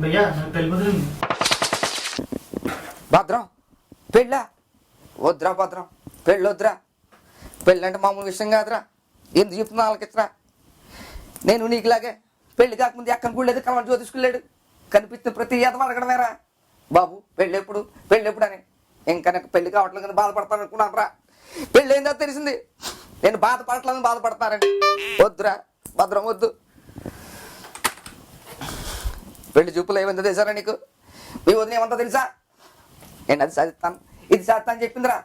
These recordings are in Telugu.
భయ్యా నాకు పెళ్లి కుదిరింది. భద్రం పెళ్ళా? వద్దురా భద్రం, పెళ్ళి వద్దురా. పెళ్ళి అంటే మామూలు విషయం కాదురా. ఎందుకు చెప్తున్నా వాళ్ళకిచ్చరా? నేను నీకులాగే పెళ్లి కాకముందు ఎక్కని గుళ్ళేది కలవని జ్యోతిష్కులేడు కనిపిస్తుంది ప్రతి ఏదో అడగడమేరా బాబు పెళ్ళి ఎప్పుడు అని. ఇంకా నాకు పెళ్లి కావట్లేదు కానీ బాధపడతాను అనుకున్నాను రా. పెళ్ళి ఏందో తెలిసింది, నేను బాధపడట్లేదని బాధపడతానండి. వద్దురా భద్రం వద్దు. పెళ్లి చూపులు ఏమైందో తెలుసారా నీకు? మీ వదిన ఏమంతా తెలుసా? నేను అది సాధిస్తాను ఇది సాధిస్తాను చెప్పిందిరా.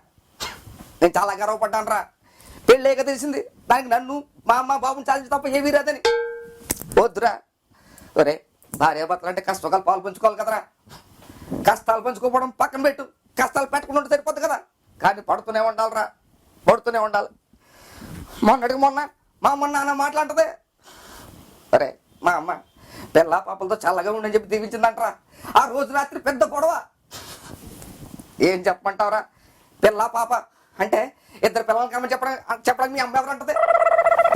నేను చాలా గర్వపడ్డాను రా. పెళ్ళేక తెలిసింది దానికి నన్ను మా అమ్మ బాబుని సాధించి తప్ప ఏమీ రాదని. వద్దురా. ఒరే భార్యాభర్తలు అంటే కష్టకాలు పాలు పంచుకోవాలి కదరా. కష్టాలు పంచుకోవడం పక్కన పెట్టు, కష్టాలు పెట్టకుండా ఉంటే సరిపోద్ది కదా. కానీ పడుతూనే ఉండాలిరా, పడుతూనే ఉండాలి. మొన్నటికి మొన్న మా అమ్మ నాన్న మాట్లాడుతుంది. అరే మా అమ్మ పిల్ల పాపలతో చల్లగా ఉండని చెప్పి దీవించిందంటరా. ఆ రోజు రాత్రి పెద్ద గొడవ. ఏం చెప్పమంటావురా? పిల్ల పాప అంటే ఇద్దరు పిల్లలకి అమ్మ చెప్పడానికి మీ అమ్మ ఎవరు అంటది?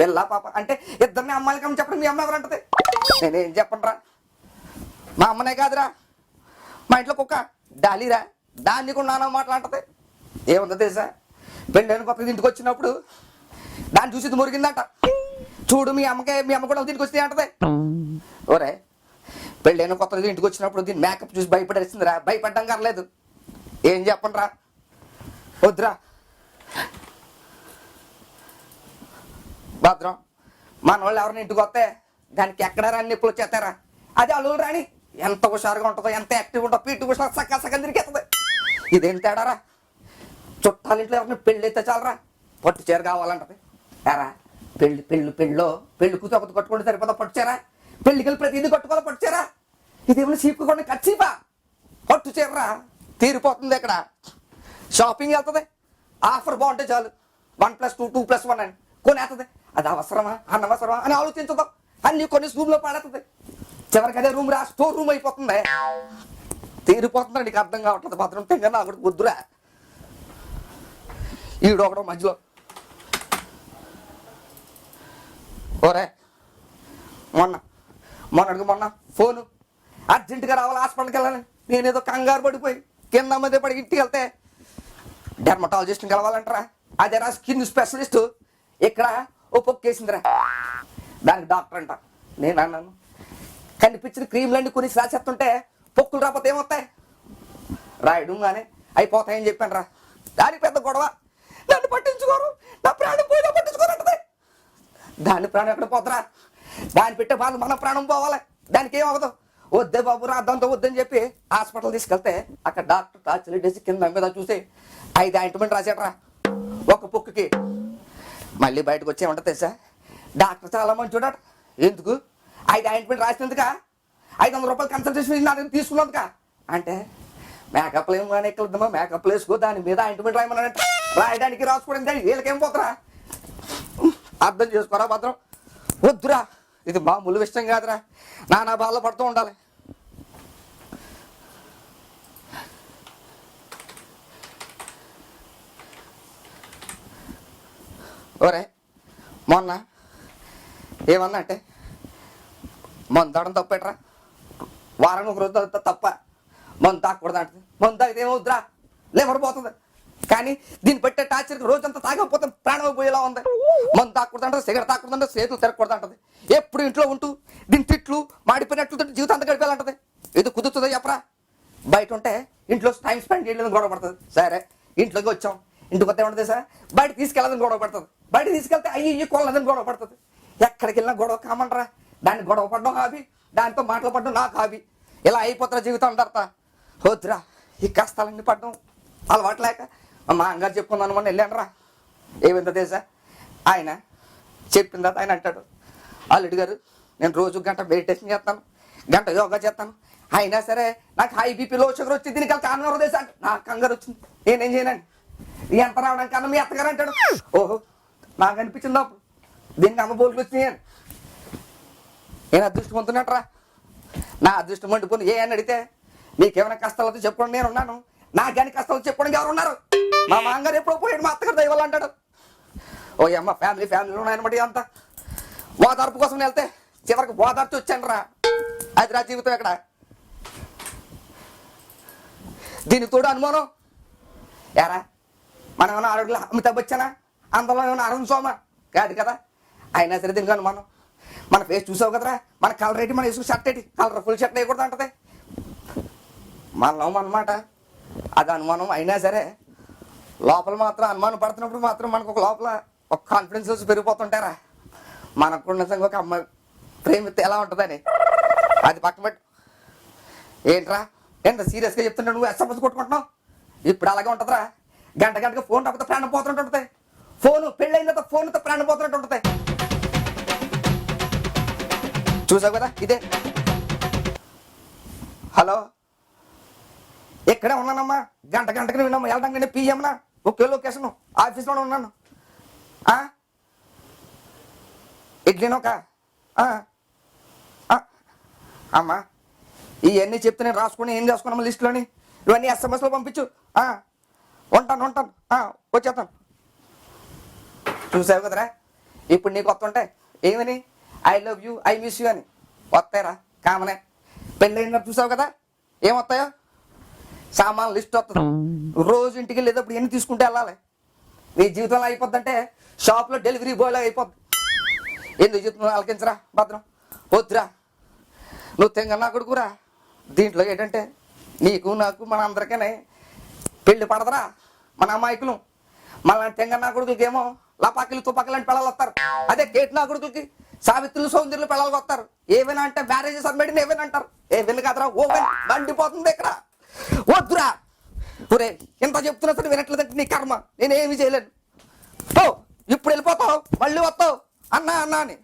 పిల్ల పాప అంటే ఇద్దరిని అమ్మాయిలకి అమ్మ చెప్పడానికి మీ అమ్మ ఎవరు అంటది? నేనేం చెప్పండిరా. మా అమ్మనే కాదురా, మా ఇంట్లో కుక్క డాలీరా, దాన్ని కూడా నాన్న మాట్లాడుతుంది. ఏముందో తెలుసా? పెళ్ళైన కొత్తగా ఇంటికి వచ్చినప్పుడు దాన్ని చూసి మురిగిందంట. చూడు మీ అమ్మ కూడా ఇంటికి వస్తే అంటది. ఓరే పెళ్ళైన కొత్తగా ఇంటికి వచ్చినప్పుడు దీన్ని మేకప్ చూసి భయపడేసిందిరా. భయపడ్డం కర్లేదు. ఏం చెప్పండిరా? వద్దురా భద్రం. మన వాళ్ళు ఎవరైనా ఇంటికి వస్తే దానికి ఎక్కడ రాని నొప్పులు వచ్చేస్తారా? అది అల్లులు రాని ఎంత హుషారుగా ఉంటుందో, ఎంత యాక్టివ్గా ఉంటుందో, పీటు హుషారు సగం తిరిగేస్తుంది. ఇదేం తేడారా? చుట్టాల ఇంట్లో ఎవరిని పెళ్ళి అయితే చాలరా పట్టు చీర కావాలంటది. ఎరా పెళ్లి కూతురు కట్టుకుంటే సరిపోతా పట్టు చీర? పెళ్లికి వెళ్ళి ప్రతి ఇది కట్టుకోవాలి పట్టు చీర? ఇదేమైనా చీపుకోండి ఖర్చీపా? పట్టు చీరరా తీరిపోతుంది. ఇక్కడ షాపింగ్ వెళ్తుంది, ఆఫర్ బాగుంటే చాలు 1+2 2+1 అని కొనేస్తుంది. అది అవసరమా అనవసరమా అని ఆలోచించదు. అన్ని కొన్ని రూమ్లో పడేస్తుంది. చివరికి అదే రూమ్ రా స్టోర్ రూమ్ అయిపోతుంది. తీరిపోతుంది. నీకు అర్థం కావట్లేదు భద్రం. తెంగా నాకు వద్దురా. ఈడొకడు మధ్యలో ఓరే మొన్న ఫోను అర్జెంటుగా రావాలి హాస్పిటల్కి వెళ్ళాలని. నేనేదో కంగారు పడిపోయి కింద మీద పడి ఇంటికి వెళ్తే డెర్మటాలజిస్ట్ని కలవాలంటారా? అదేరా స్కిన్ స్పెషలిస్ట్. ఇక్కడ ఓ పొక్కేసిందిరా. దానికి డాక్టర్ అంట. నేను అన్నాను కనిపించిన క్రీమ్లన్నీ కొన్ని రాసేస్తుంటే పొక్కులు రాకపోతే ఏమవుతాయి? రాయడం కానీ అయిపోతాయని చెప్పాను రా. దానికి పెద్ద గొడవ. నన్ను పట్టించుకోరు, నా ప్రాణం పోయినా పట్టించుకోరంటది. దాని ప్రాణం ఎక్కడ పోతరా? దాన్ని పెట్టే బాధ మన ప్రాణం పోవాలి. దానికి ఏమవ్వదు. వద్దే బాబు రాద్దంతో వద్దని చెప్పి హాస్పిటల్ తీసుకెళ్తే అక్కడ డాక్టర్ టార్చర్ డేసి కింద మీద చూసి 5 ఆయింట్మెంట్ రాసేటరా ఒక పొక్కుకి. మళ్ళీ బయటకు వచ్చి ఏమంటుంది తెలుసా? డాక్టర్ చాలా మంచి చూడట. ఎందుకు? 5 ఆయింట్మెంట్ రాసినందుక 500 రూపాయలు కన్సల్టేషన్ నా దగ్గర తీసుకున్నందుక. అంటే మేకప్లు ఏమో ఎక్కడమ్మా మేకప్లు వేసుకో, దాని మీద ఆయింట్మెంట్ రాయమన్నాడంట. రాయడానికి రాసుకోవడం వీళ్ళకేం పోతారా? అర్థం చేసుకోరా భద్రం. వద్దురా, ఇది మామూలు విషయం కాదురా. నానా బాధలు పడుతూ ఉండాలి. ఓరే మొన్న ఏమన్నా అంటే మందు తాగడం తప్పేట్రా? వారం ఒక రోజు తప్ప మందు తాగకూడదు అంటుంది. మందు తాగితే ఏమవుద్దురా? లేవడిపోతుంది. కానీ దీన్ని పెట్టే టార్చర్ రోజంతా తాగకపోతే ప్రాణం పోయేలా ఉంది. మందు తాగకూడదు అంటే, సిగరెట్ తాగకూడదు అంటే, చేతులు తిరగకూడదు అంటది. ఎప్పుడు ఇంట్లో ఉంటూ దీని తిట్లు మాడిపోయినట్లు జీవితం అంతా గడిపేయాలంటది. ఇది కుదురుతుందో చెప్పరా? బయట ఉంటే ఇంట్లో టైం స్పెండ్ చేయలేదని గొడవ పడుతుంది. సరే ఇంట్లోకి వచ్చాం, ఇంటికి వస్తే ఏమంటుంది సార్? బయట తీసుకెళ్ళదని గొడవ పడుతుంది. బయట తీసుకెళ్తే అయ్యి కొనలేదని గొడవ పడుతుంది. ఎక్కడికి వెళ్ళినా గొడవ కామంటారా? దాన్ని గొడవ పడడం హాబీ, దాంతో మాటలు పడడం నాకు హాబీ. ఇలా అయిపోతారా జీవితం అంటారా? వద్దురా, ఈ కష్టాలన్నీ పడడం అలవాట్లేక మా అమ్మగారు చెప్పుకుందాను మొన్న వెళ్ళాను. ఏమిందో తెలుసా? ఆయన చెప్పిన తర్వాత ఆయన అంటాడు, అల్లుడు గారు నేను రోజు గంట మెడిటేషన్ చేస్తాను, గంట యోగా చేస్తాను, అయినా సరే నాకు హై బీపీ లో షుగర్ వచ్చి దీనికి కారణం ఎవరో తెలుసా? నాకు కంగారు వచ్చింది, నేనేం చేయనండి. ఎంత రావడం కన్నా మీ అత్తగారు అంటాడు. ఓహో నాకు అనిపించింది అప్పుడు దీనికి అమ్మ బోర్లు వచ్చినాయి. నేను అదృష్టం పొందుతున్నట్రా. నా అదృష్టం మండిపోయి ఏ అని అడిగితే మీకేమైనా కష్టాలతో చెప్పుకోండి నేను ఉన్నాను, నాకేమైనా కష్టాలు చెప్పుకోవడానికి ఎవరు ఉన్నారు? మా మామగారు ఎప్పుడో పోయాడు, మా అత్తగారు దైవాలు అంటాడు. ఓ అమ్మ ఫ్యామిలీలో ఉన్నాయన్నమాట. అంతా ఓదార్పు కోసం వెళ్తే చివరికి ఓదార్చి వచ్చాను రా. అది రా జీవితం. ఎక్కడ దీనికి తోడు అనుమానం. ఎరా మనం ఏమైనా అడుగుల అమితాబ్ బచ్చనా, అందులో ఏమైనా అరుణ్ సోమ కాదు కదా. అయినా సరే దీనికి అనుమానం. మన ఫేస్ చూసావు కదరా, మన కలర్ ఏంటి, మన వేసుకు షర్ట్ ఏంటి, కలర్ఫుల్ షర్ట్ వేయకూడదు అంటది. మనలో అనమాట అది అనుమానం. అయినా సరే లోపల మాత్రం అనుమానం పడుతున్నప్పుడు మాత్రం మనకు ఒక లోపల ఒక కాన్ఫిడెన్స్ పెరిగిపోతుంటారా. మనకు నిజంగా ఒక అమ్మాయి ప్రేమిస్తే ఎలా ఉంటుందని. అది పక్కన పెట్టు. ఏంట్రా ఎంత సీరియస్గా చెప్తుంటే నువ్వు ఎస్ఎంఎస్ కొట్టుకుంటున్నావు. ఇప్పుడు అలాగే ఉంటుందిరా. గంట గంటగా ఫోన్ రాకపోతే ప్రాణం పోతున్నట్టు ఉంటుంది. ఫోను పెళ్ళైన తర్వాత ఫోన్తో ప్రాణం పోతున్నట్టు ఉంటుంది. చూసావు కదా ఇదే. హలో ఇక్కడే ఉన్నానమ్మా, గంట గంటకి విన్నాము వెళ్ళడానికి పిఎంనా ఒకే లొకేషన్ ఆఫీస్లోనే ఉన్నాను. ఇడ్లీనొక అమ్మా ఇవన్నీ చెప్తే నేను రాసుకుని ఏం చేసుకున్నాము లిస్టులోని ఇవన్నీ ఎస్ఎంఎస్లో పంపించు. ఉంటాను వచ్చేస్తాను. చూసావు కదరా ఇప్పుడు నీకు వస్తుంటాయి ఏమని I love you I miss you అని వస్తాయిరా కామనే. పెళ్ళైన చూసావు కదా ఏమొస్తాయో సామాన్ లిస్ట్ వస్తుంది. రోజు ఇంటికి వెళ్ళేటప్పుడు ఎన్ని తీసుకుంటే వెళ్ళాలి. నీ జీవితంలో అయిపోద్దంటే షాప్లో డెలివరీ బాయ్లో అయిపోద్ది. ఎందుకు చెప్తున్నావు ఆలకించరా భద్రం. వద్దురా నువ్వు తెంగన్నా కొడుకురా. దీంట్లో ఏంటంటే నీకు నాకు మన అందరికీ పెళ్ళి పడదరా. మన అమాయకులు మన తెంగన్నా కొడుకులకి ఏమో లపాకిలు తుపాకులు అంటే పిల్లలు వస్తారు. అదే కేట్ నా కొడుకులకి సావిత్రులు సౌందర్యులు పిల్లలు వస్తారు. ఏమైనా అంటే మ్యారేజెస్ అన్బెట్టిన ఏమైనా అంటారు. ఏమైనా కదరా ఓవెన్ మండిపోతుంది ఇక్కడ. వద్దురా ఒరే ఇంత చెప్తున్నా సరే వినట్లేదంటే నీ కర్మ, నేనేమి చేయలేను. ఇప్పుడు వెళ్ళిపోతావు మళ్ళీ వస్తావు అన్నా అని